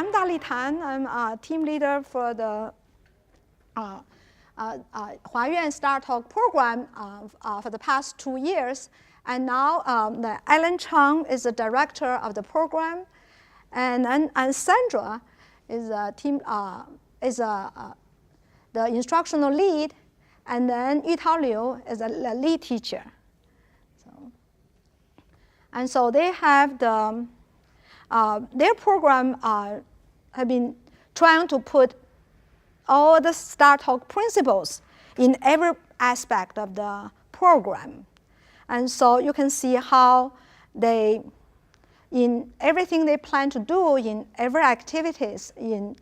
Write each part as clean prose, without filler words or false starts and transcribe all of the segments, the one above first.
I'm Dali Tan. I'm a team leader for the Huayuan STARTALK program for the past 2 years. And now Alan Cheung is the director of the program. And Sandra is the instructional lead. And then Yutao Liu is the lead teacher. And so they have their program have been trying to put all the STARTALK principles in every aspect of the program. And so you can see how they, in everything they plan to do, in every activities, in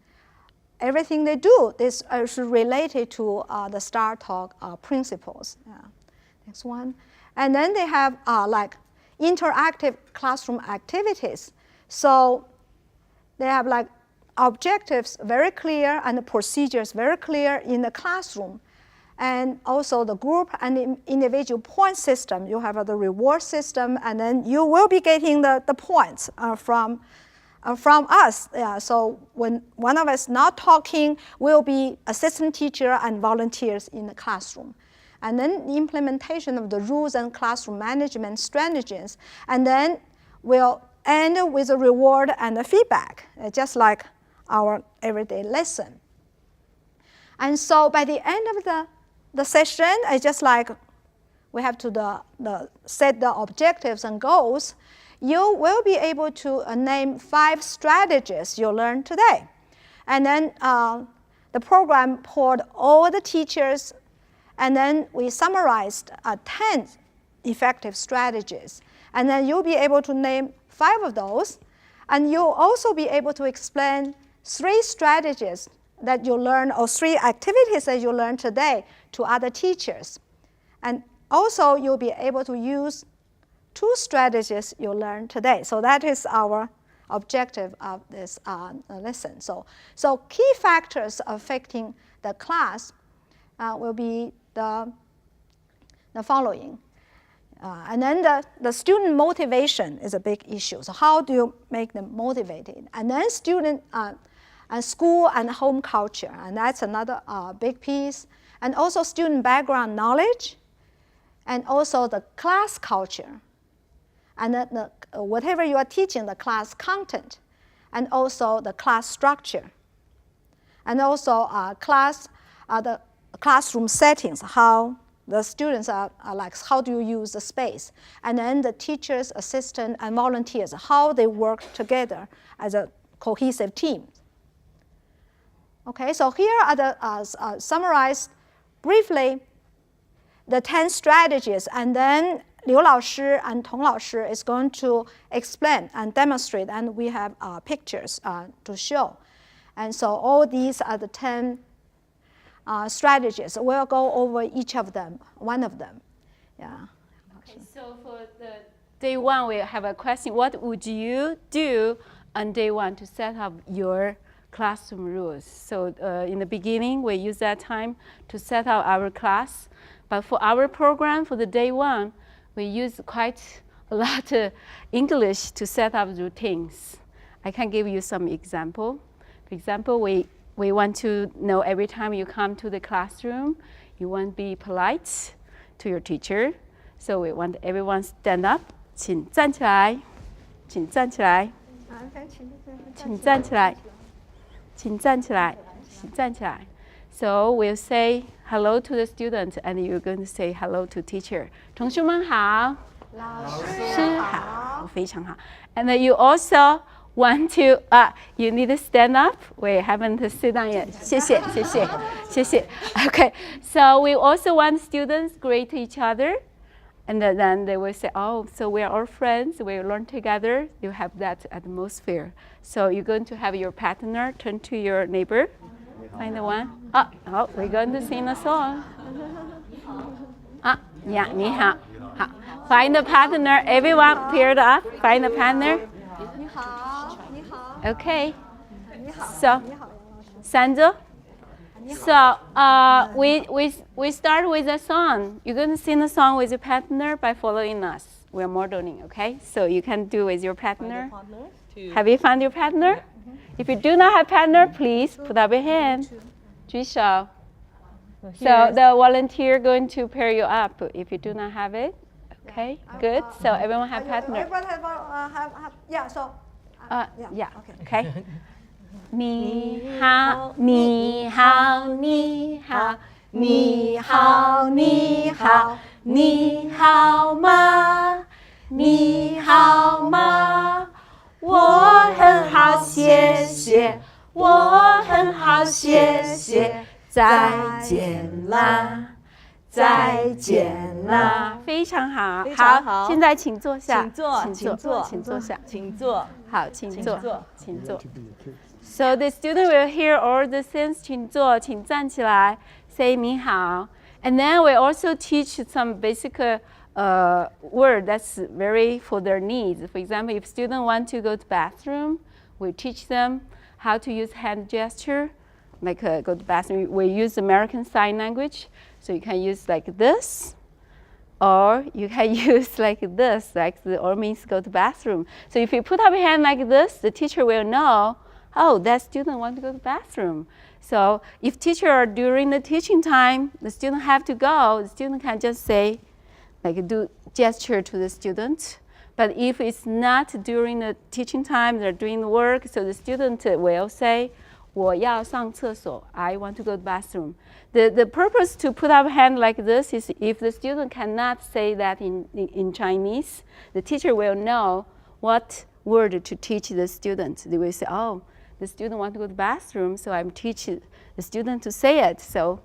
everything they do, this is related to the STARTALK principles. Yeah. Next one. And then they have like interactive classroom activities. So they have like objectives very clear and the procedures very clear in the classroom. And also the group and the individual point system. You have the reward system, and then you will be getting the points from us. Yeah, so when one of us not talking, we'll be assistant teacher and volunteers in the classroom. And then the implementation of the rules and classroom management strategies. And then we'll end with a reward and a feedback, just like our everyday lesson. And so by the end of the session, it's just like we have to set the objectives and goals. You will be able to name 5 strategies you learned today. And then the program poured all the teachers, and then we summarized 10 effective strategies. And then you'll be able to name 5 of those. And you'll also be able to explain 3 strategies that you learned, or 3 activities that you learned today to other teachers. And also you'll be able to use 2 strategies you learned today. So that is our objective of this lesson. So key factors affecting the class will be the following. And then the student motivation is a big issue. So how do you make them motivated? And then student and school and home culture, and that's another big piece. And also student background knowledge, and also the class culture, and then whatever you are teaching, the class content, and also the class structure, and also the classroom settings, how the students are like, how do you use the space, and then the teachers, assistant, and volunteers, how they work together as a cohesive team. Okay, so here are the summarized briefly the 10 strategies, and then Liu Laoshi and Tong Laoshi is going to explain and demonstrate, and we have pictures to show. And so all these are the 10 strategies. We'll go over each of them, one of them. Yeah. Okay, so for the day 1, we have a question. What would you do on day 1 to set up your classroom rules? So in the beginning, we use that time to set up our class. But for our program, for the day 1, we use quite a lot of English to set up routines. I can give you some example. For example, we want to know every time you come to the classroom, you want to be polite to your teacher. So we want everyone stand up. 请站起来，请站起来，请站起来，请站起来，请站起来。So we'll say hello to the student, and you're going to say hello to teacher. 同学们好，老师好，非常好。And then you also want to, you need to stand up. We haven't sit down yet. 谢谢，谢谢，谢谢。Okay, so we also want students greet each other. And then they will say, oh, so we are all friends. We learn together. You have that atmosphere. So you're going to have your partner turn to your neighbor. Find the one. Oh, we're going to sing a song. Yeah, 你好，好。Find a partner. Everyone paired up. Find a partner. 你好，你好。Okay. So, Sandra. So we start with a song. You're going to sing a song with your partner by following us. We're modeling, okay? So you can do with your partner. Have you found your partner? If you do not have partner, please put up your hand. 举手. So the volunteer going to pair you up if you do not have it. Okay, good. So everyone have partner. Everyone have yeah. So yeah. Okay. 你好，你好，你好，你好，你好，你好吗？你好吗？我很好，谢谢。我很好，谢谢。再见啦，再见啦。非常好，非常好。现在请坐下，请坐，请坐，请坐下，请坐。好，请坐，请坐。 So the student will hear all the things 请坐，请站起来 say 你好 and then we also teach some basic word that's very for their needs. For example, if students want to go to bathroom, we teach them how to use hand gesture, like go to bathroom. We use American Sign Language, so you can use like this, or you can use like this, like the or means go to bathroom. So if you put up your hand like this, the teacher will know, oh, that student wants to go to the bathroom. So if teacher during the teaching time, the student have to go, the student can just say, like do gesture to the student. But if it's not during the teaching time, they're doing the work, so the student will say, 我要上厕所, I want to go to the bathroom. The purpose to put up a hand like this is if the student cannot say that in Chinese, the teacher will know what word to teach the student. They will say, oh, the student wants to go to the bathroom, so I'm teaching the student to say it. So,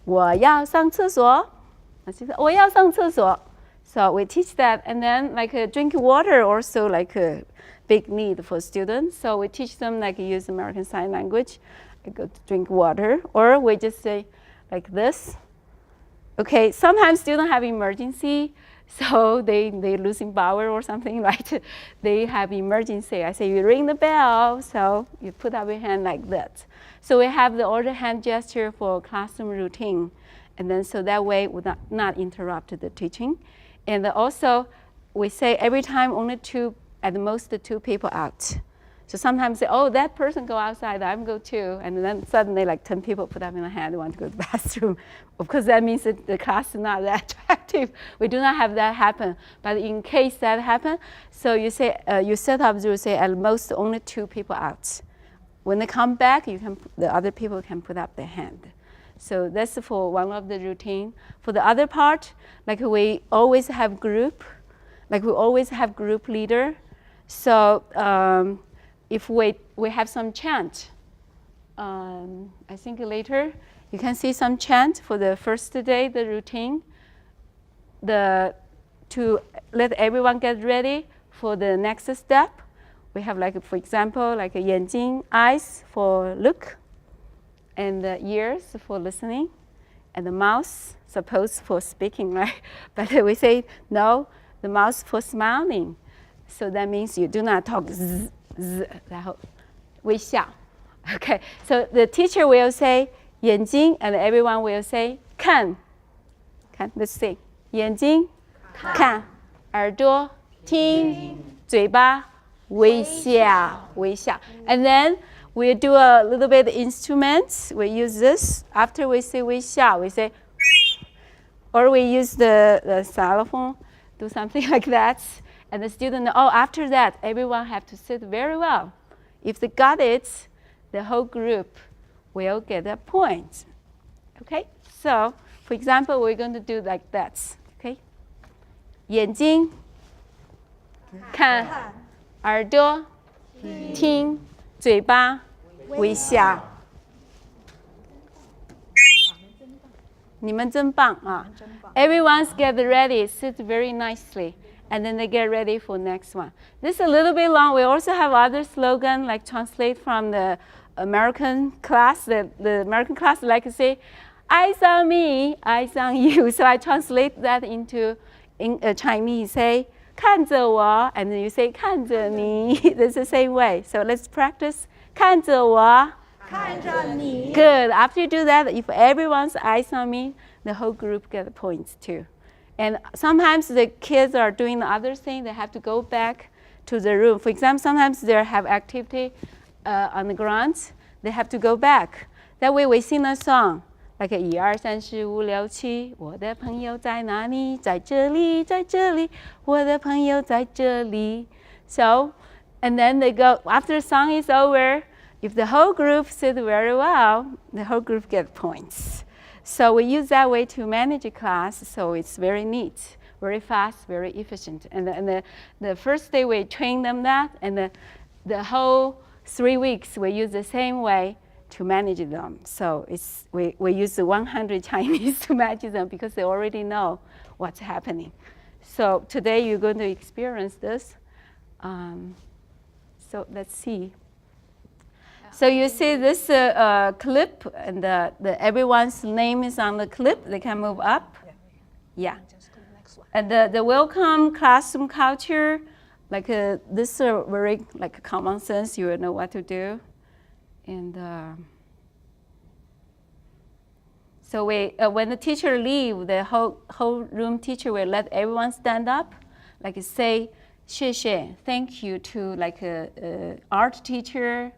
我要上厕所. 我要上厕所. So we teach that, and then like drink water also like a big need for students. So we teach them like use American Sign Language, like go to drink water, or we just say like this. Okay, sometimes students have emergency, so they losing power or something, right? They have emergency. I say you ring the bell, so you put up your hand like that. So we have the order hand gesture for classroom routine, and then so that way would not interrupt the teaching. And also we say every time only at the most two people out. So sometimes say, oh, that person go outside, I'm go too. And then suddenly like 10 people put up in the hand, want to go to the bathroom. Of course, that means that the class is not that attractive. We do not have that happen. But in case that happen, so you say, you set up, you say at most only 2 people out. When they come back, the other people can put up their hand. So that's for one of the routine. For the other part, like we always have group, like we always have group leader. So if we have some chant, I think later you can see some chant for the first day, the routine, to let everyone get ready for the next step. We have like, for example, like a 眼睛, eyes for look, and the ears for listening, and the mouth supposed for speaking, right? But we say no, the mouth for smiling. So that means you do not talk z, z, 然后微笑. Okay, so the teacher will say 眼睛, and everyone will say 看. Let's say 眼睛看, 耳朵听, 嘴巴微笑, 微笑. And then we do a little bit of instruments. We use this. After we say 微笑, we say, or we use the xylophone, do something like that. And the student, oh, after that, everyone have to sit very well. If they got it, the whole group will get a point. Okay? So, for example, we're going to do like that. Okay? 眼睛看，耳朵听，嘴巴微笑。你们真棒啊！ Everyone's get ready, sit very nicely, and then they get ready for next one. This is a little bit long. We also have other slogan like translate from the American class. The American class like to say, eyes on me, eyes on you. So I translate that into Chinese. Say 看着我, and then you say 看着你. It's the same way. So let's practice 看着我. 看着你. Good. After you do that, if everyone's eyes on me, the whole group get points too. And sometimes the kids are doing the other thing. They have to go back to the room. For example, sometimes they have activity on the ground, they have to go back. That way we sing a song, like 1、2、3、4、5、6、7，我的朋友在哪里？在这里，在这里，我的朋友在这里。So, and then they go, after the song is over, if the whole group did very well, the whole group gets points. So we use that way to manage a class, so it's very neat, very fast, very efficient. And the first day we train them that, and the whole 3 weeks we use the same way to manage them. So we use the 100 Chinese to manage them because they already know what's happening. So today you're going to experience this. So let's see. So you see this clip, and everyone's name is on the clip. They can move up. Yeah. And the welcome classroom culture, like this is very like common sense. You will know what to do. And so when the teacher leave, the whole room teacher will let everyone stand up, like say 谢谢, thank you to like a art teacher,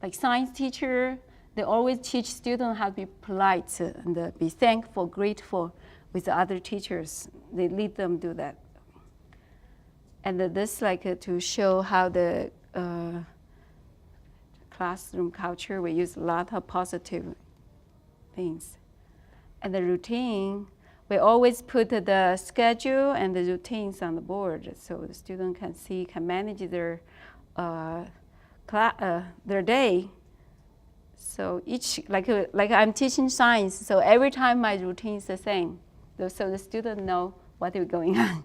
like science teacher. They always teach students how to be polite and be thankful, grateful with the other teachers. They lead them do that. And this like to show how the classroom culture, we use a lot of positive things. And the routine, we always put the schedule and the routines on the board so the student can see, can manage their day. So each, like I'm teaching science, so every time my routine is the same. So the student know what is going on.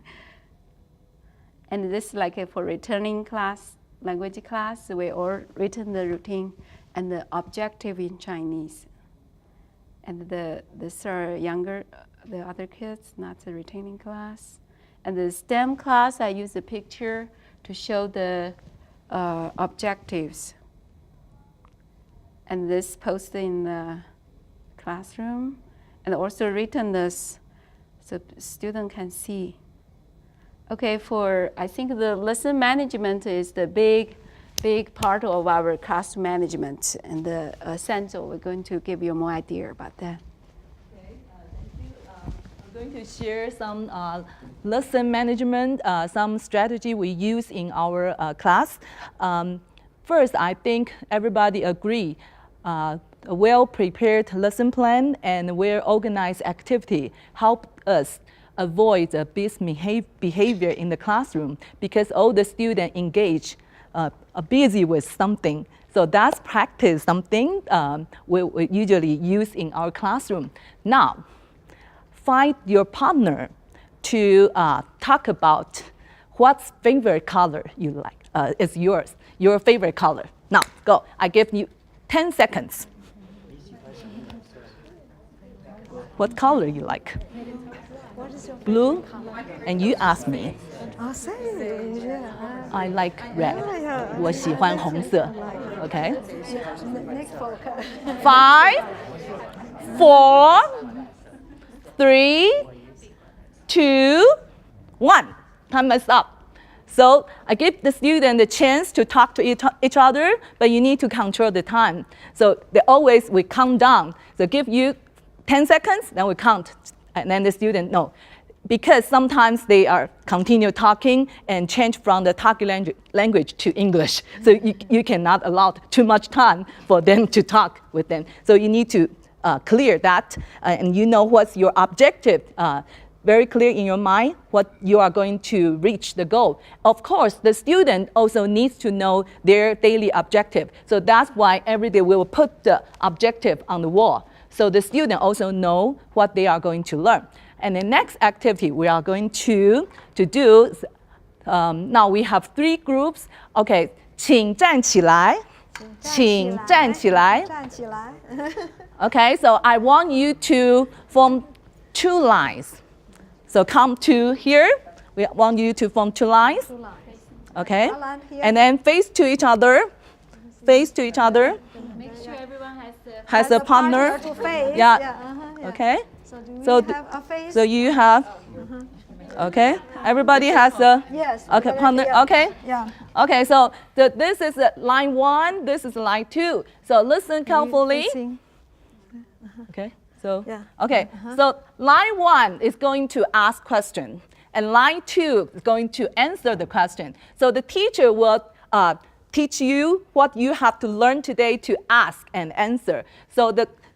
And this like for returning class, language class, we all written the routine and the objective in Chinese. And these are younger, the other kids, not the retaining class. And the STEM class, I use a picture to show the objectives. And this posted in the classroom, and also written this so student can see. Okay, I think the lesson management is the big part of our class management, and the Sandra, we're going to give you more idea about that. Okay, thank you. I'm going to share some lesson management, some strategy we use in our class. First, I think everybody agree a well-prepared lesson plan and well-organized activity help us avoid the behavior in the classroom because all the students engage are busy with something. So that's practice something we usually use in our classroom. Now, find your partner to talk about what favorite color you like is yours, your favorite color. Now, go. I give you 10 seconds. What color you like? Blue? And you ask me. I like red. 我喜欢红色. Okay? 5, 4, 3, 2, 1. Time is up. So I give the student the chance to talk to each other, but you need to control the time. So we count down. So give you 10 seconds, then we count, and then the student know. Because sometimes they are continue talking and change from the talking language to English. So you cannot allow too much time for them to talk with them. So you need to clear that, and you know what's your objective. Very clear in your mind what you are going to reach the goal. Of course, the student also needs to know their daily objective. So that's why every day we will put the objective on the wall. So the student also know what they are going to learn. And the next activity we are going to do, now we have 3 groups. Okay, 请站起来. 请站起来. Okay, so I want you to form 2 lines. So come to here. We want you to form 2 lines. Okay, and then face to each other. Face to each other. Make sure everyone has a partner. To face. Yeah. Okay. So do we have a face? So you have. Okay, Everybody has a Yes. okay, partner. Yeah. Okay. Yeah. Okay, so this is line 1, this is line 2. So listen carefully. Facing. Okay, so, Yeah. okay, so line 1 is going to ask question, and line 2 is going to answer the question. So the teacher will teach you what you have to learn today to ask and answer. So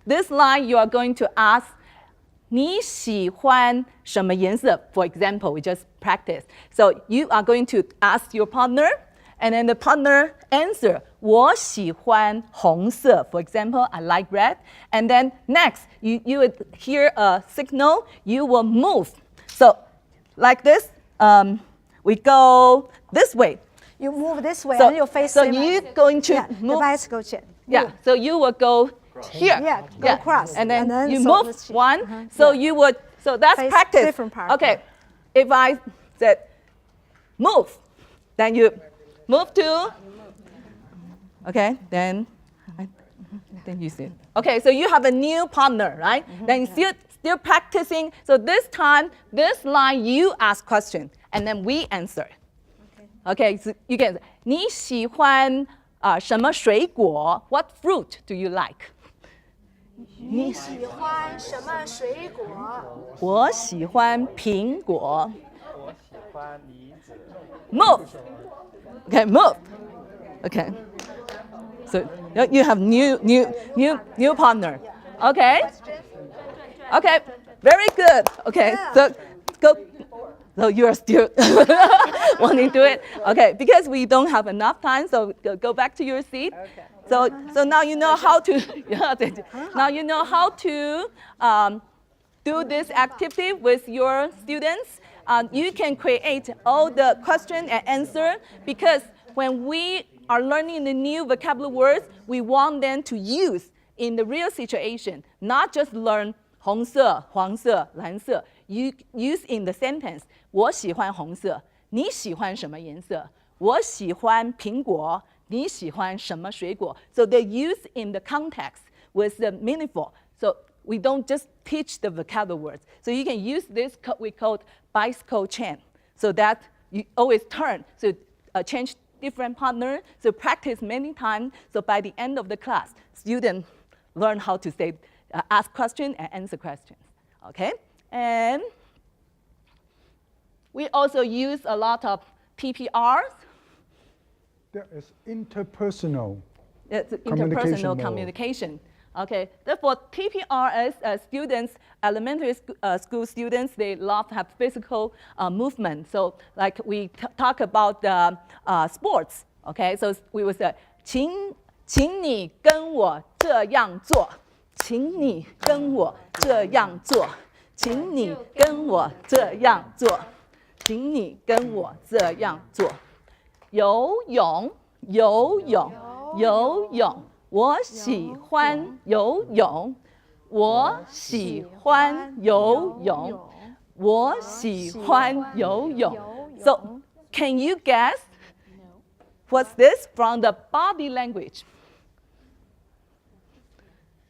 this line you are going to ask, 你喜欢什么颜色? For example, we just practice. So you are going to ask your partner, and then the partner answer, 我喜欢红色. For example, I like red. And then next, you would hear a signal, you will move. So like this, we go this way. You move this way So, and you face so him. you're going to Yeah, the move. bicycle chair. Yeah, so you will go here. Yeah, go across. And then you so move let's see. one. So you would, so that's Face practice. different part. Okay, if I said move, then you move to, okay, then you see. Okay, so you have a new partner, right? Then still practicing. So this time, this line you ask question, and then we answer. Okay, so you can, 你喜欢什么水果? What fruit do you like? 你喜欢什么水果？我喜欢苹果。我喜欢梨子。 Move. Okay, move. Okay. So you have new partner. Okay. Okay. Very good. Okay. So go. So you are still wanting to do it. Okay. Because we don't have enough time, so go back to your seat. Okay. So now you know how to. Now you know how to do this activity with your students. You can create all the question and answer, because when we are learning the new vocabulary words, we want them to use in the real situation, not just learn 红色、黄色、蓝色. You use in the sentence. 我喜欢红色，你喜欢什么颜色？我喜欢苹果，你喜欢什么水果? So they use in the context with the meaningful. So we don't just teach the vocabulary words. So you can use this, we call bicycle chain, so that you always turn. So change different partner, so practice many times. So by the end of the class, students learn how to say, ask questions and answer questions. Okay? And we also use a lot of TPRs. There is interpersonal. It's interpersonal communication. Okay, therefore TPR is students, elementary school students, they love to have physical movement. So like we talk about the sports, okay? So we would say, 请你跟我这样做，请你跟我这样做，请你跟我这样做，请你跟我这样做。游泳，游泳，游泳。我喜欢游泳，我喜欢游泳，我喜欢游泳。So, can you guess what's this from the body language?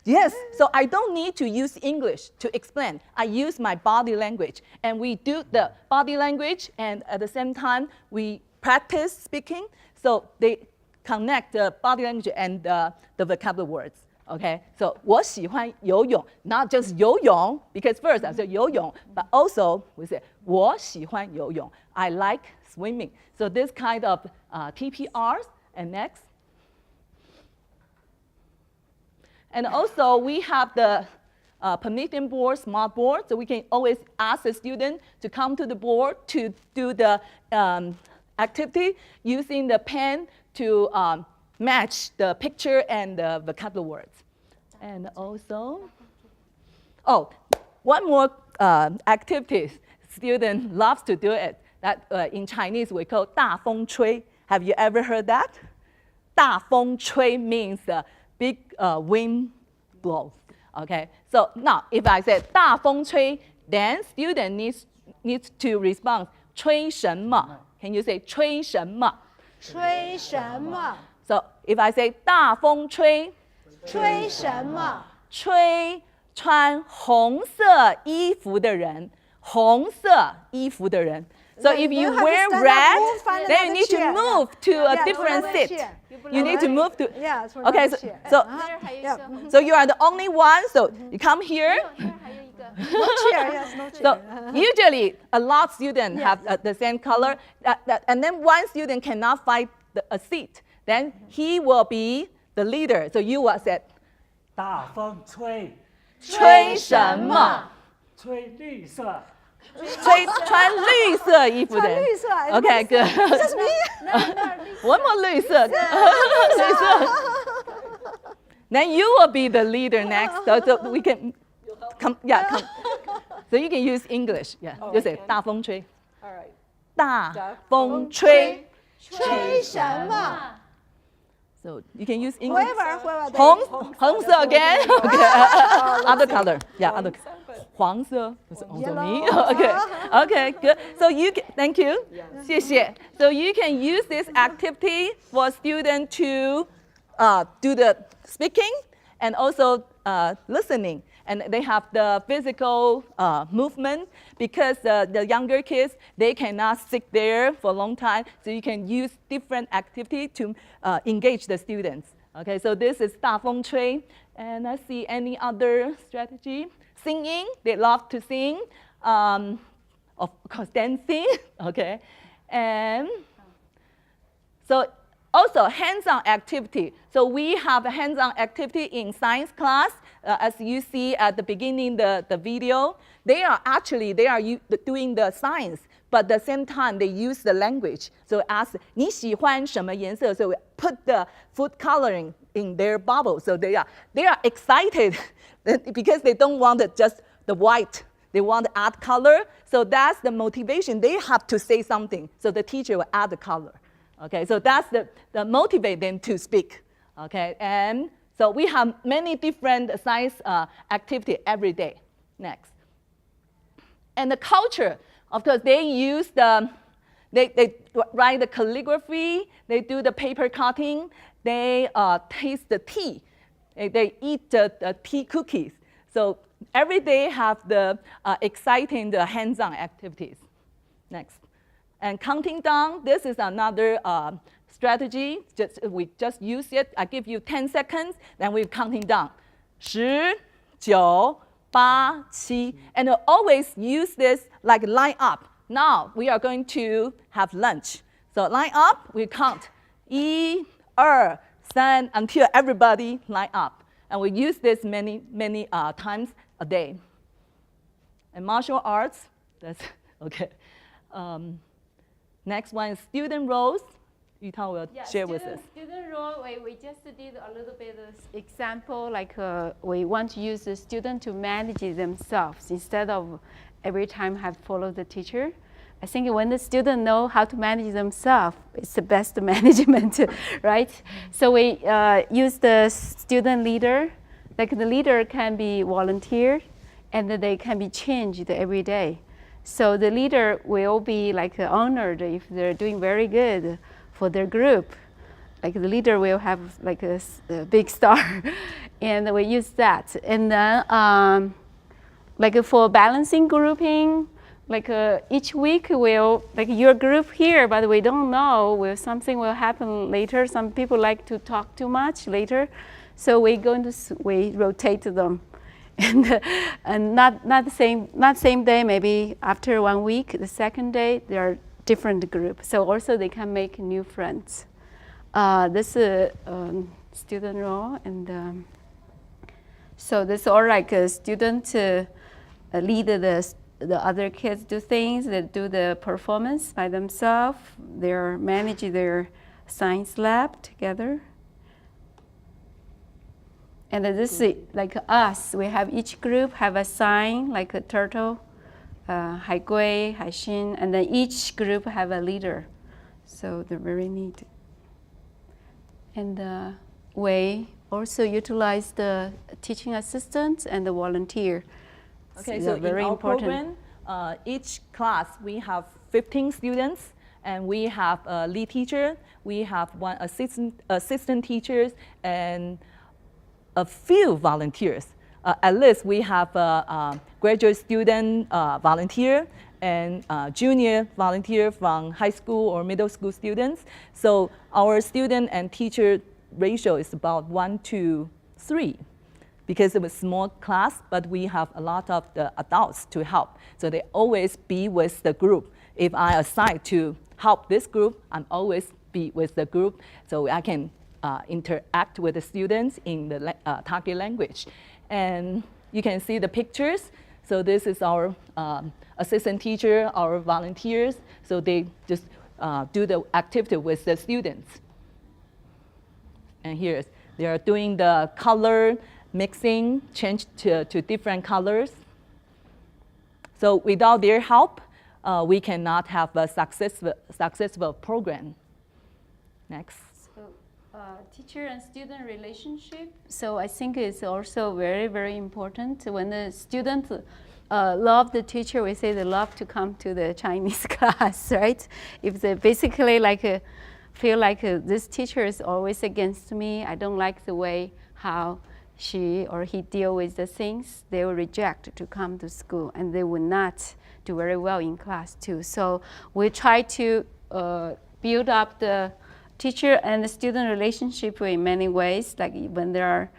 Yes, so I don't need to use English to explain. I use my body language. And we do the body language, and at the same time, we practice speaking. So they connect the body language and the vocabulary words. Okay, so 我喜欢游泳, not just 游泳, because first I said 游泳, but also we say 我喜欢游泳. I like swimming. So this kind of TPRs. And next. And also we have the permission board, smart board, so we can always ask the student to come to the board to do the activity using the pen to match the picture and the vocabulary words. And also, oh, one more activity, student loves to do it. That in Chinese we call 大风吹. Have you ever heard that? 大风吹 means big wind blows. Okay, so now if I say 大风吹, then student needs to respond 吹什么? Can you say 吹什么?吹什么？ So if I say 大风吹,吹什么？吹穿红色衣服的人，红色衣服的人。So if you have to wear stand up, red, move, find then you another need to chair. move to a Yeah, different another seat. chair. You need to move to. Yeah, to Okay, another so, chair. so, Yeah. so you are the only one. So you come here. No chair, yes, no chair. So usually a lot of students Yeah. have the same color, and then one student cannot find a seat, then he will be the leader. So you will say, 大风吹，吹什么？吹绿色，穿绿色衣服的人。穿绿色 Okay, good. Just me? One more 绿色。绿色。Then you will be the leader next. So we can come. Yeah, come. So you can use English. Yeah, you say 大风吹。 All right. 大风吹。吹什么 So you can use English. Whoever they- 红色 again. Okay. Other color. Yeah, other. 黄色不是 also me. Okay. Okay, good. So you can, thank you. 谢谢. So you can use this activity for students to do the speaking and also listening. And they have the physical movement because the younger kids, they cannot sit there for a long time. So you can use different activity to engage the students. Okay, so this is 大风吹. And let's see any other strategy. Singing, they love to sing. Of course, dancing. Okay, and so also hands-on activity. So we have a hands-on activity in science class. As you see at the beginning, the video, they are doing the science, but at the same time they use the language. So ask 你喜欢什么颜色? So we put the food coloring in their bubble. So they are excited because they don't want just the white. They want to add color. So that's the motivation. They have to say something. So the teacher will add the color. Okay, so that's the motivate them to speak. Okay, and so we have many different science activity every day. Next. And the culture, of course, they use they write the calligraphy, they do the paper cutting, they taste the tea, they eat the tea cookies. So every day have the exciting hands-on activities. Next. And counting down, this is another strategy. We just use it. I give you 10 seconds, then we're counting down. 10, 9, 8, 7. And always use this like line up. Now we are going to have lunch. So line up, we count 1, 2, 3 until everybody line up. And we use this many times a day. And martial arts, that's okay. Next one is student roles. Yutao will share with us. Student role, we just did a little bit of example, like we want to use the student to manage themselves instead of every time have follow the teacher. I think when the student know how to manage themselves, it's the best management, right? So we use the student leader. Like the leader can be volunteer, and they can be changed every day. So the leader will be like honored if they're doing very good for their group. Like the leader will have like a big star, and we use that. And then like for balancing grouping, like each week we'll, like your group here, but we don't know, something will happen later. Some people like to talk too much later. So we rotate them. And not the same day, maybe after 1 week, the second day, they are different group. So also they can make new friends. This is student role, and so this is all like a student lead the other kids do things, they do the performance by themselves, they manage their science lab together. And this is like us, we have each group have a sign like a turtle, Hai Gui, Hai Xin, and then each group have a leader. So they're very neat. And we also utilize the teaching assistants and the volunteer. Okay, so very in our important. program, each class we have 15 students, and we have a lead teacher, we have one assistant teachers, and a few volunteers. at least we have a graduate student volunteer and junior volunteer from high school or middle school students. So our student and teacher ratio is about 1 to 3 because it was small class, but we have a lot of the adults to help. So they always be with the group. If I assign to help this group, I'm always be with the group so I can interact with the students in the target language. And you can see the pictures. So this is our assistant teacher, our volunteers. So they just do the activity with the students. And here they are doing the color mixing, change to different colors. So without their help, we cannot have a successful program. Next. So, teacher and student relationship. So I think it's also very, very important. When the students love the teacher, we say they love to come to the Chinese class, right? If they basically like feel like this teacher is always against me, I don't like the way how she or he deal with the things, they will reject to come to school, and they will not do very well in class too. So we try to build up the teacher and the student relationship in many ways, like when they are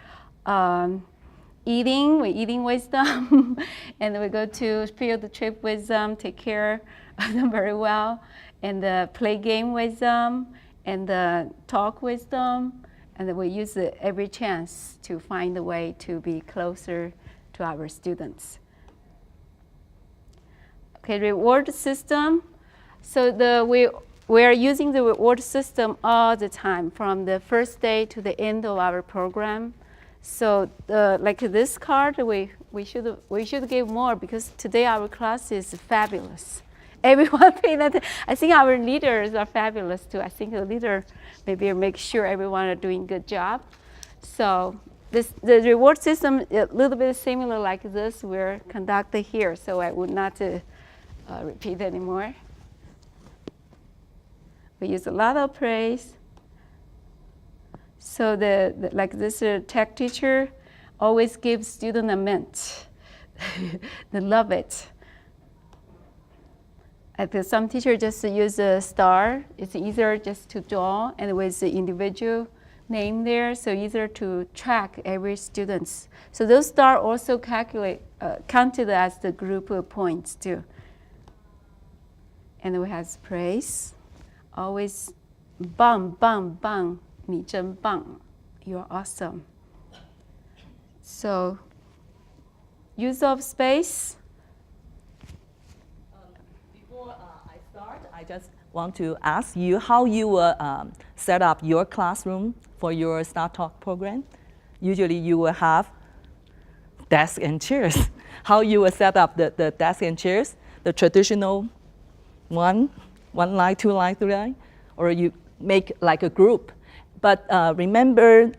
eating, we're eating with them, and we go to field trip with them, take care of them very well, and play game with them, and talk with them, and then we use every chance to find a way to be closer to our students. Okay, reward system. So we are using the reward system all the time, from the first day to the end of our program. So like this card, we should give more, because today our class is fabulous. Everyone pay that. I think our leaders are fabulous too. I think the leader maybe make sure everyone are doing good job. So the reward system a little bit similar like this we're conducted here. So I would not repeat anymore. We use a lot of praise. So like this tech teacher always gives student a mint. They love it. Some teachers just use a star. It's easier just to draw, and with the individual name there, so easier to track every student. So those stars also counted as the group points too. And we have praise. Always, 棒棒棒，你真棒, you're awesome. So, use of space. Before I start, I just want to ask you how you will set up your classroom for your STARTALK program. Usually you will have desks and chairs. How you will set up the desk and chairs, the traditional one line, 2 line, 3 line, or you make like a group. But remember,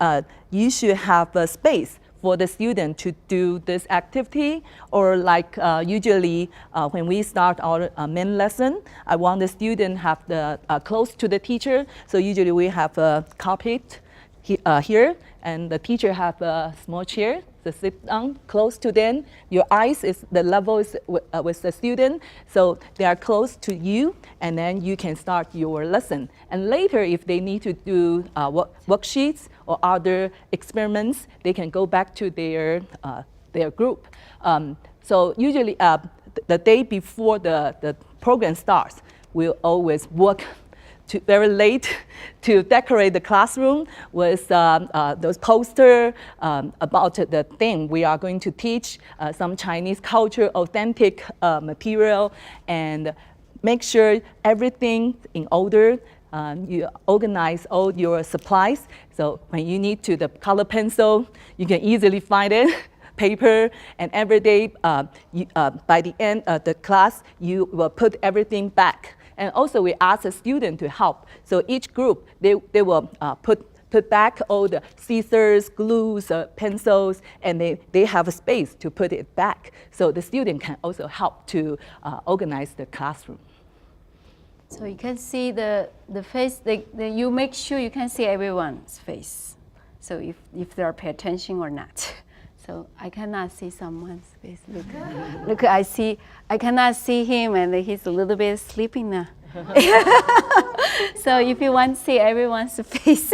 you should have a space for the student to do this activity, or like usually when we start our main lesson, I want the student have the close to the teacher. So usually we have a carpet here, and the teacher have a small chair to sit down close to them. Your eyes is the level is with the student, so they are close to you, and then you can start your lesson. And later, if they need to do worksheets or other experiments, they can go back to their group. So usually, the day before the program starts, we'll always work very late to decorate the classroom with those posters about the thing we are going to teach, some Chinese culture, authentic material, and make sure everything in order. You organize all your supplies, so when you need the color pencil, you can easily find it. Paper, and every day by the end of the class, you will put everything back. And also we ask the student to help. So each group, they will put back all the scissors, glues, pencils, and they have a space to put it back. So the student can also help to organize the classroom. So you can see the face, you make sure you can see everyone's face. So if they are paying attention or not. So I cannot see someone's face. Look, look, I cannot see him, and he's a little bit sleeping now. So if you want to see everyone's face,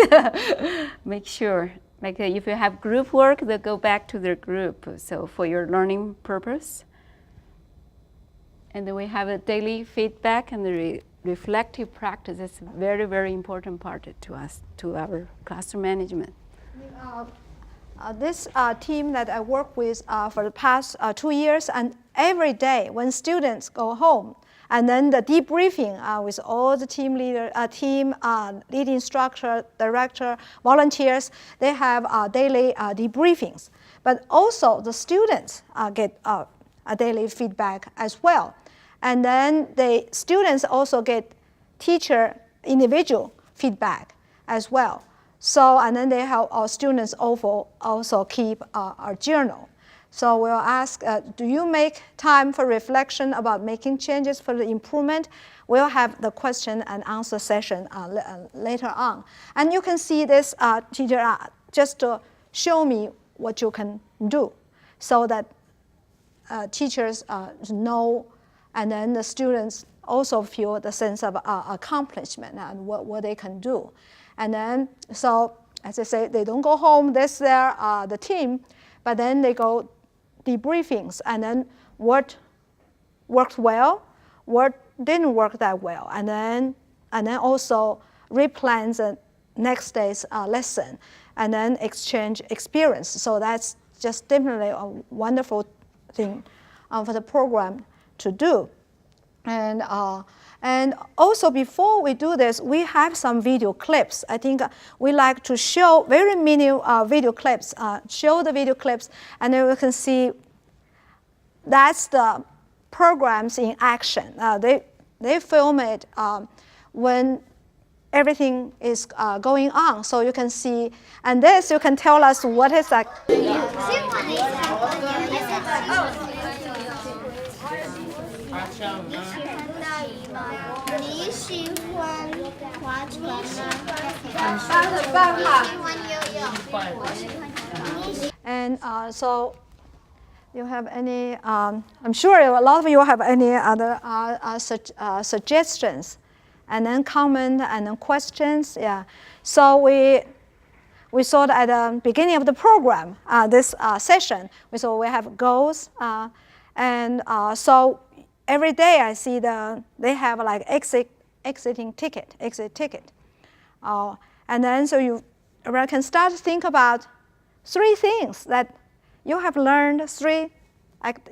make sure. Like if you have group work, they'll go back to their group. So for your learning purpose. And then we have a daily feedback and the reflective practice. It's a very, very important part to us, to our classroom management. This team that I work with for the past 2 years, and every day when students go home, and then the debriefing with all the team leader, lead instructor, director, volunteers, they have daily debriefings. But also the students get a daily feedback as well. And then the students also get teacher individual feedback as well. So, and then they have our students also keep our journal. So we'll ask, do you make time for reflection about making changes for the improvement? We'll have the question and answer session later on. And you can see this teacher just to show me what you can do so that teachers know, and then the students also feel the sense of accomplishment and what they can do. And then, so as I say, they don't go home, that's the team, but then they go debriefings, and then what worked well, what didn't work that well, and then also replans the next day's lesson, and then exchange experience. So that's just definitely a wonderful thing for the program to do. And also before we do this, we have some video clips. I think we like to show very many video clips, show the video clips, and then we can see that's the programs in action. They film it when everything is going on, so you can see, and this you can tell us what is that. And so you have any, I'm sure a lot of you have any other suggestions, and then comment, and then questions, yeah. So we saw that at the beginning of the program, this session, we saw we have goals, and so every day I see they have like exit ticket. And then so you can start to think about 3 things that you have learned, 3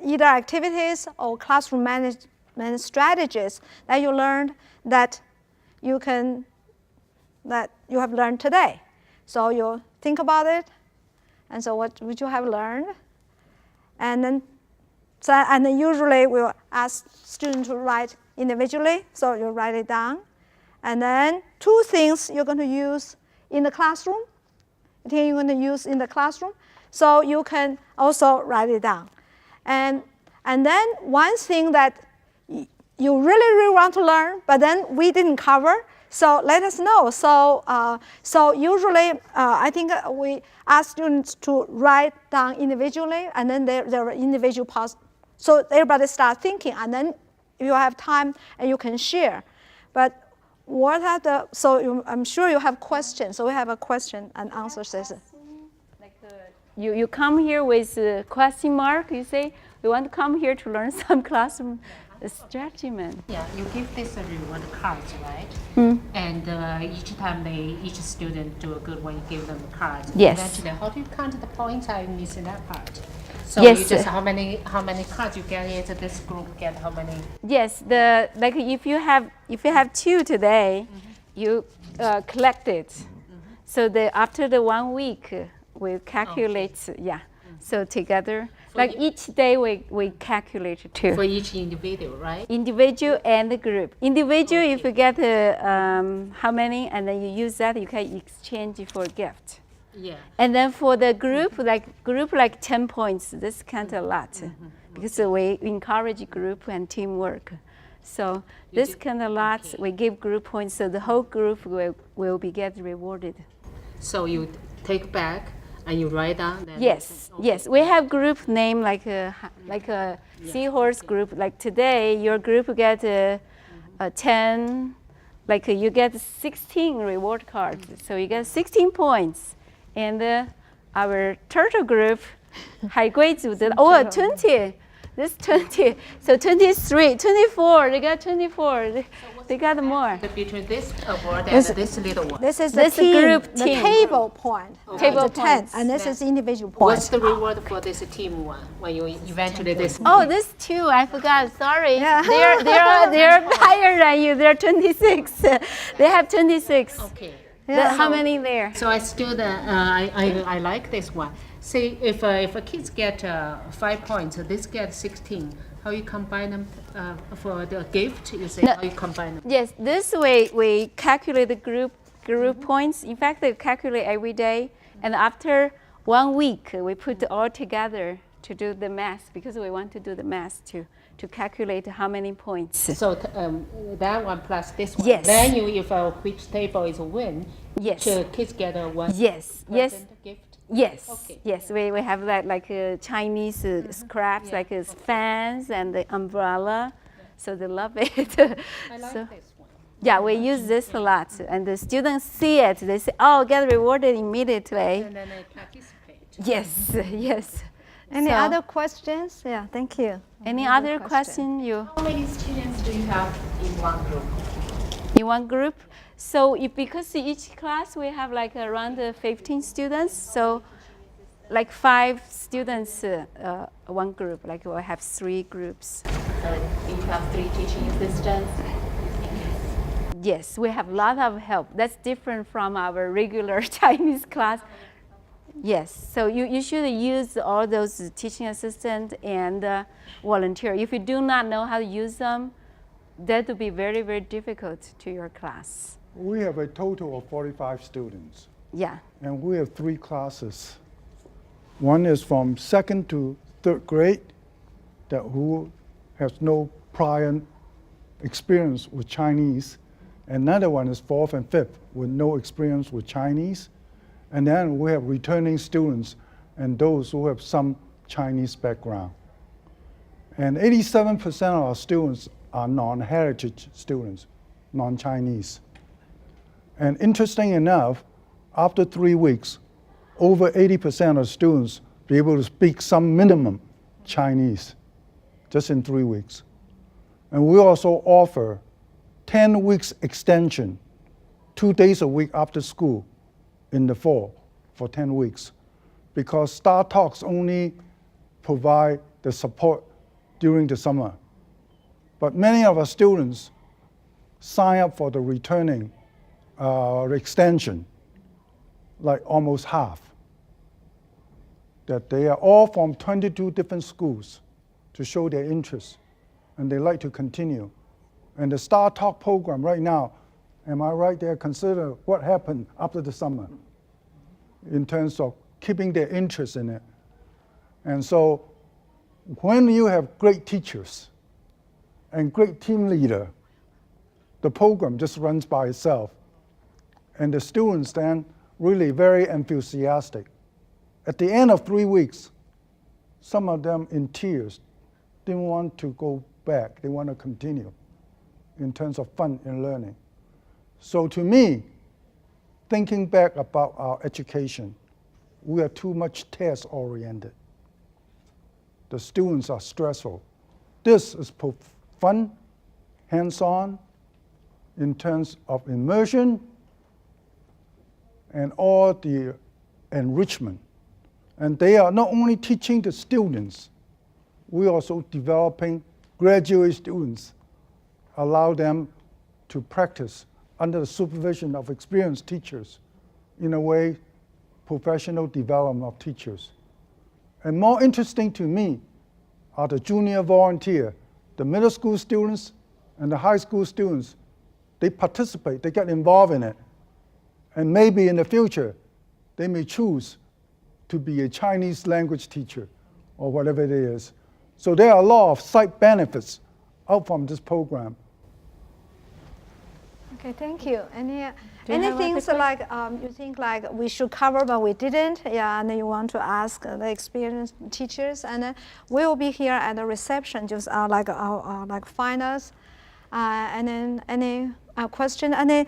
either activities or classroom management strategies that you learned that you have learned today. So you think about it, and so what would you have learned? And then usually we'll ask students to write individually, so you write it down. And then 2 things you're going to use in the classroom. So you can also write it down. And then one thing that you really want to learn, but then we didn't cover, so let us know. So usually I think we ask students to write down individually, and then there are individual parts. So everybody start thinking, and then if you have time, and you can share. But what are I'm sure you have questions. So we have a question and answer session. Like you come here with a question mark. You say, we want to come here to learn some classroom strategy. Yeah, you give this a reward card, right? And each time each student do a good one, you give them a card. Yes. Eventually, how do you count the points? I'm missing that part. So yes. You just how many cards you get it? This group get how many? Yes, like if you have 2 today, you collect it. So after the 1 week, we calculate. Yeah. So together, like each day we calculate 2. For each individual, right? Individual and the group. Individual, if you get how many, and then you use that, you can exchange for a gift. Yeah. And then for the group like 10 points, this counts a lot because we encourage group and teamwork. So this kind of lot, we give group points, so the whole group will be get rewarded. So you take back And you write down? Yes, yes. We have group name like a seahorse group. Like today, your group get 10, like you get 16 reward cards. So you get 16 points. And our turtle group, 海龟组的, 20. This 20. So 23, 24. They got 24. They got more. Between this award and this little one. This is This the team, group the team. table point. Table the 10, points. and this is individual What's points. the reward for this team one when you eventually this? Oh, this two, I forgot. Sorry. Yeah. They're higher than you. They're 26. They have 26. Okay. How many there? So I still I like this one. See, if a kids get 5 points, this get 16. How you combine them for the gift? You say how you combine them? Yes, this way we calculate the group points. In fact, they calculate every day, and after 1 week, we put it all together to do the math because we want to do the math to calculate how many points. So that one plus this one. Yes. Then you, if which table is a win, Yes. kids get a one Yes. Yes. present gift. Yes, Okay. yes, we have that like Chinese scraps, like fans and the umbrella, so they love it. I like So, this one. yeah, we use this a lot, and the students see it. They say, "Oh, get rewarded immediately." And then they participate. Yes, yes. Any So- other questions? Yeah, thank you. Any other question you How many students do you have in one group? in one group? So because each class we have like around 15 students, so like 5 students one group. Like we have 3 groups. So you have 3 teaching assistants? Yes, we have a lot of help. That's different from our regular Chinese class. Yes, so you should use all those teaching assistant and volunteer. If you do not know how to use them, that would be very, very difficult to your class. We have a total of 45 students, Yeah, and we have 3 classes. One is from 2nd to 3rd grade, that who has no prior experience with Chinese. Another one is 4th and 5th with no experience with Chinese. And then we have returning students and those who have some Chinese background. And 87% of our students are non-heritage students, non-Chinese. And interesting enough, after 3 weeks, over 80% of students be able to speak some minimum Chinese just in 3 weeks. And we also offer 10 weeks extension, 2 days a week after school in the fall for 10 weeks. Because STARTALK only provide the support during the summer. But many of our students sign up for the returning extension, like almost half. That they are all from 22 different schools to show their interest, and they like to continue. And the STARTALK program right now, am I right there, consider what happened after the summer in terms of keeping their interest in it. And so when you have great teachers and great team leader, the program just runs by itself. And the students then really very enthusiastic. At the end of 3 weeks, some of them in tears didn't want to go back. They want to continue in terms of fun and learning. So to me, thinking back about our education, we are too much test-oriented. The students are stressful. This is fun, hands-on, in terms of immersion, and all the enrichment. And they are not only teaching the students, we're also developing graduate students, allow them to practice under the supervision of experienced teachers, in a way, professional development of teachers. And more interesting to me are the junior volunteer, the middle school students and the high school students. They participate, they get involved in it. And maybe in the future, they may choose to be a Chinese language teacher or whatever it is. So there are a lot of side benefits out from this program. Okay, thank you. Any you have things other like you think like we should cover but we didn't? Yeah, and then you want to ask the experienced teachers, and then we will be here at the reception, just like find us, and then any question, any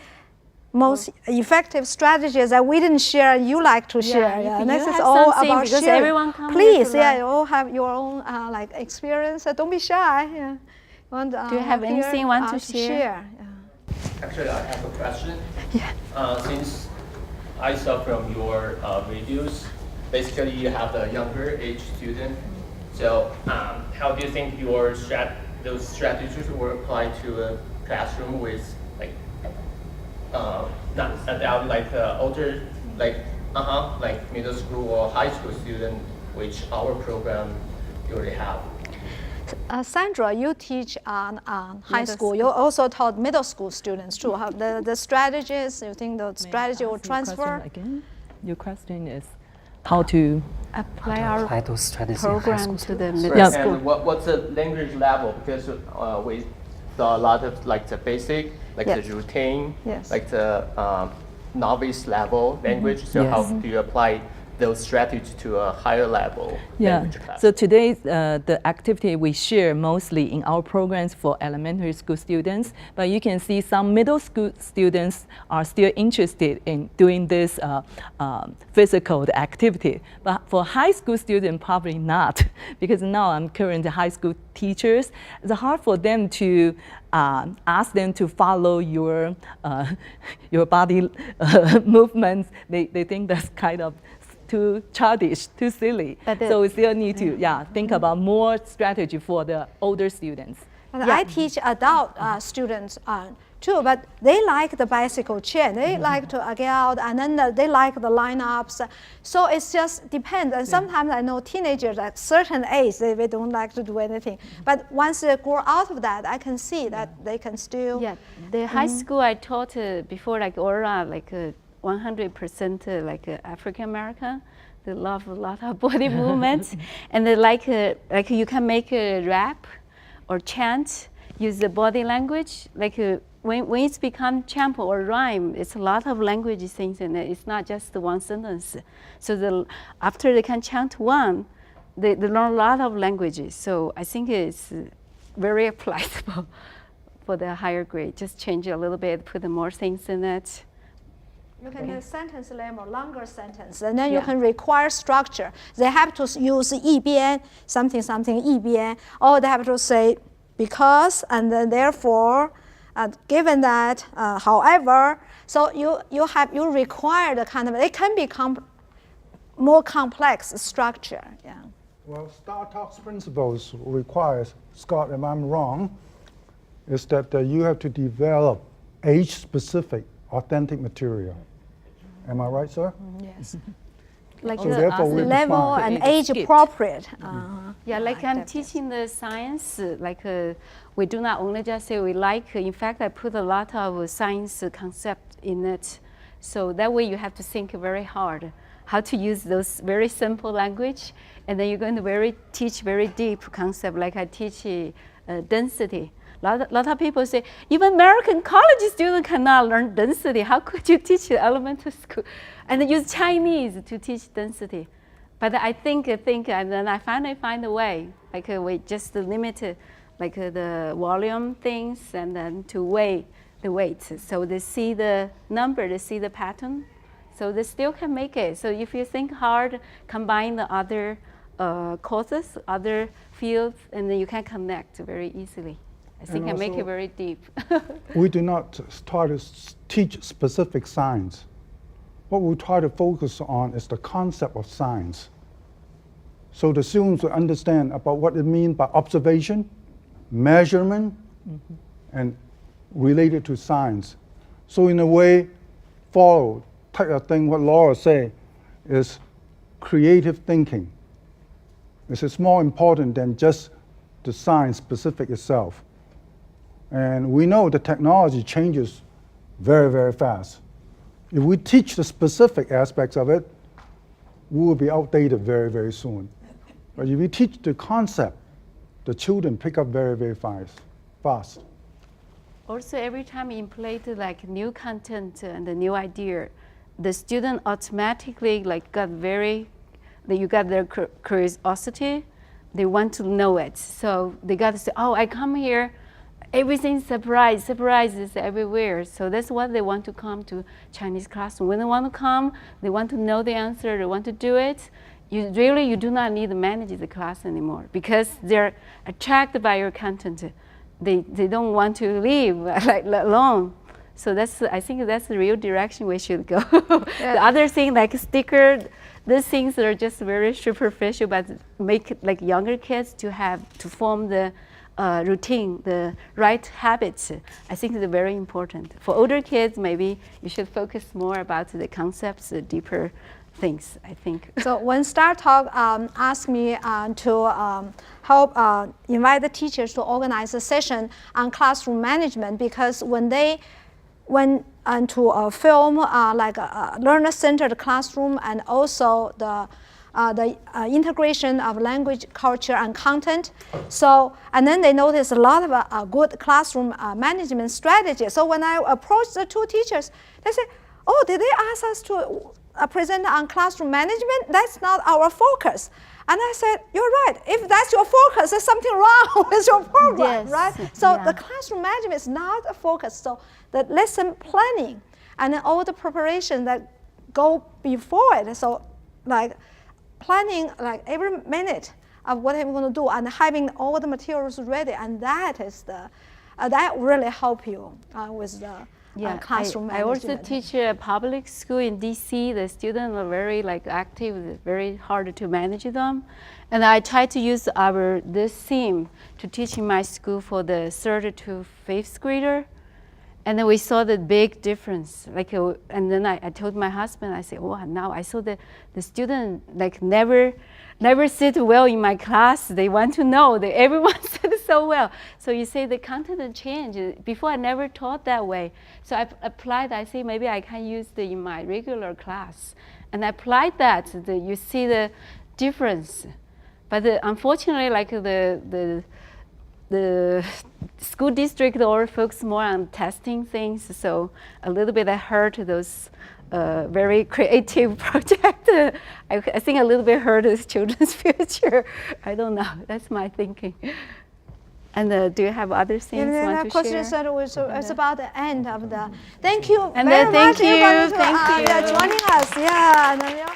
most effective strategies that we didn't share you like to share. if Yeah, you this is have all something, about because sharing. everyone come here Please, to yeah, learn. you all have your own like experience. Don't be shy. Yeah. Want, Do you have here, anything you want to share? Yeah. Actually, I have a question. Since I saw from your videos, basically you have a younger age student. So how do you think those strategies will apply to a classroom with like not adult, like older, like middle school or high school student, which our program already have? Sandra, you teach on high school. You also taught middle school students too. How the strategies, you think the strategy will transfer? Again, your question is how to Apply our apply those strategies in high program school to the students. middle Yeah. school. And what's the language level? Because we saw a lot of like the basic, like Yes. the routine, Yes. like the novice level language. So how do you apply those strategies to a higher level language class? So today, the activity we share mostly in our programs for elementary school students, but you can see some middle school students are still interested in doing this physical activity. But for high school students, probably not, because now I'm current high school teachers. It's hard for them to ask them to follow your body movements. They think that's kind of too childish, too silly. So we still need to think about more strategy for the older students. And I teach adult students too, but they like the bicycle chair. They like to get out, and then they like the lineups. So it's just depends. And sometimes I know teenagers at certain age, they don't like to do anything. But once they grow out of that, I can see that they can still. Yeah, the high school I taught before, like Aura, like 100% like African American. They love a lot of body movements, and they like you can make a rap or chant, use the body language. Like when it's become chant or rhyme, it's a lot of language things in it. It's not just the one sentence. So after they can chant one, they learn a lot of languages. So I think it's very applicable for the higher grade. Just change it a little bit, put more things in it. You can do sentence label, longer sentence, and then you can require structure. They have to use 一边 something something 一边, or they have to say because and then therefore, given that, however. So you require the kind of, it can be more complex structure. Yeah. Well, STARTALK's principles requires, Scott, if I'm wrong, is that you have to develop age-specific, authentic material. Am I right, sir? Yes. Like So therefore, we Level define- and age appropriate. Yeah, like I'm teaching the science, like we do not only just say we like, in fact, I put a lot of science concept in it. So that way you have to think very hard how to use those very simple language, and then you're going to teach very deep concept, like I teach density. Lot of people say, even American college students cannot learn density. How could you teach elementary school? And use Chinese to teach density. But I think, and then I finally find a way. Like we just limit like the volume things, and then to weigh the weights. So they see the number, they see the pattern. So they still can make it. So if you think hard, combine the other courses, other fields, and then you can connect very easily. I think I make it very deep. We do not try to teach specific science. What we try to focus on is the concept of science. So the students will understand about what it means by observation, measurement, and related to science. So in a way, follow type of thing what Laura say is creative thinking. This is more important than just the science specific itself. And we know the technology changes very, very fast. If we teach the specific aspects of it, we will be outdated very, very soon. But if we teach the concept, the children pick up very, very fast. also every time you implement like new content and the new idea, the student automatically like you got their curiosity. They want to know it. So they got to say, oh, I come here, everything's surprises everywhere. So that's what they want to come to Chinese classroom. When they want to come, they want to know the answer, they want to do it. You do not need to manage the class anymore because they're attracted by your content. They don't want to leave like alone. So I think that's the real direction we should go. Yeah. The other thing like sticker, these things are just very superficial, but make like younger kids to form the routine, the right habits. I think it's very important. For older kids, maybe you should focus more about the concepts, the deeper things, I think. So when STARTALK asked me to help invite the teachers to organize a session on classroom management, because when they went into a film like a learner-centered classroom and also the integration of language, culture, and content. So, and then they noticed a lot of good classroom management strategy. So when I approached the two teachers, they said, oh, did they ask us to present on classroom management? That's not our focus. And I said, you're right. If that's your focus, there's something wrong with your program, yes. right? So the classroom management is not a focus. So the lesson planning and then all the preparation that go before it. So like planning like every minute of what I'm going to do and having all the materials ready, and that is that really help you with the classroom management. I also teach a public school in DC. The students are very like active, very hard to manage them. And I try to use this theme to teach in my school for the 3rd to 5th grader. And then we saw the big difference. Like, and then I told my husband, I said, oh, now I saw the student like never sit well in my class. They want to know. Everyone said so well. So you say the content changed. Before I never taught that way. So I applied, I say maybe I can use it in my regular class. And I applied that. You see the difference. But unfortunately, like the school district all focus more on testing things, so a little bit I hurt those very creative project. I think a little bit hurt the children's future. I don't know. That's my thinking. And do you have other things you want to question share? It's about the end of the. Thank you and very much. Thank you. Joining us. Yeah.